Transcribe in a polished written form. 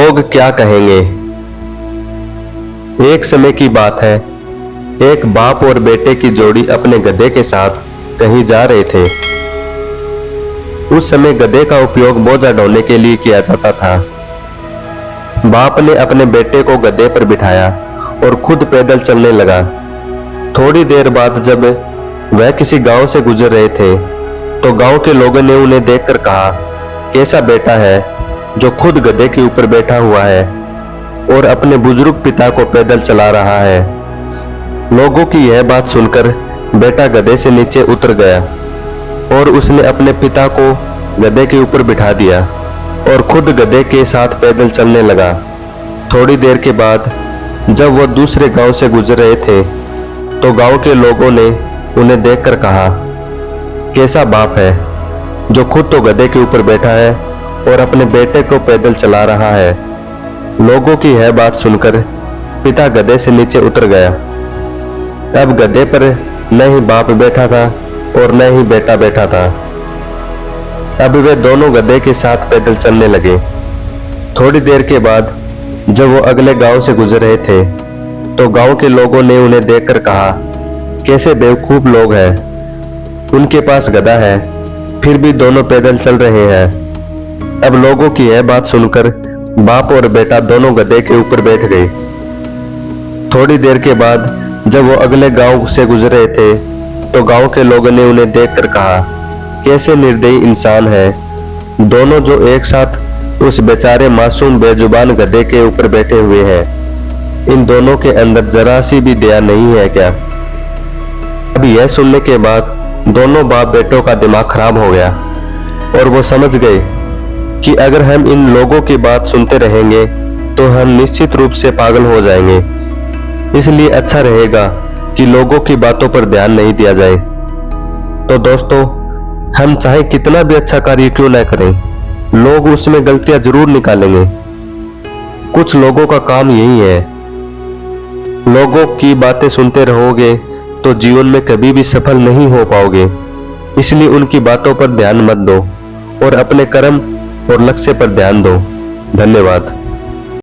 लोग क्या कहेंगे। एक समय की बात है, एक बाप और बेटे की जोड़ी अपने गधे के साथ कहीं जा रहे थे। उस समय गधे का उपयोग बोझा ढोने के लिए किया जाता था। बाप ने अपने बेटे को गधे पर बिठाया और खुद पैदल चलने लगा। थोड़ी देर बाद जब वह किसी गांव से गुजर रहे थे तो गांव के लोगों ने उन्हें देखकर कहा, कैसा बेटा है जो खुद गधे के ऊपर बैठा हुआ है और अपने बुजुर्ग पिता को पैदल चला रहा है। लोगों की यह बात सुनकर बेटा गधे से नीचे उतर गया और उसने अपने पिता को गधे के ऊपर बिठा दिया और खुद गधे के साथ पैदल चलने लगा। थोड़ी देर के बाद जब वो दूसरे गांव से गुजर रहे थे तो गांव के लोगों ने उन्हें देखकर कहा, कैसा बाप है जो खुद तो गधे के ऊपर बैठा है और अपने बेटे को पैदल चला रहा है। लोगों की यह बात सुनकर पिता गधे से नीचे उतर गया। अब गधे पर न ही बाप बैठा था और न ही बेटा बैठा था। अब वे दोनों गधे के साथ पैदल चलने लगे। थोड़ी देर के बाद जब वो अगले गांव से गुजर रहे थे तो गांव के लोगों ने उन्हें देखकर कहा, कैसे बेवकूफ लोग हैं, उनके पास गधा है फिर भी दोनों पैदल चल रहे हैं। अब लोगों की यह बात सुनकर बाप और बेटा दोनों गधे के ऊपर बैठ गए। थोड़ी देर के बाद जब वो अगले गांव से गुजर रहे थे तो गांव के लोगों ने उन्हें देखकर कहा, कैसे निर्दयी इंसान है, दोनों जो एक साथ उस बेचारे मासूम बेजुबान गधे के ऊपर बैठे हुए हैं, इन दोनों के अंदर जरा सी भी दया नहीं है क्या। अब यह सुनने के बाद दोनों बाप बेटों का दिमाग खराब हो गया और वो समझ गए कि अगर हम इन लोगों की बात सुनते रहेंगे तो हम निश्चित रूप से पागल हो जाएंगे। इसलिए अच्छा रहेगा कि लोगों की बातों पर ध्यान नहीं दिया जाए। तो दोस्तों, हम चाहे कितना भी अच्छा कार्य क्यों न करें, लोग उसमें गलतियां जरूर निकालेंगे। कुछ लोगों का काम यही है। लोगों की बातें सुनते रहोगे तो जीवन में कभी भी सफल नहीं हो पाओगे। इसलिए उनकी बातों पर ध्यान मत दो और अपने कर्म और लक्ष्य पर ध्यान दो। धन्यवाद।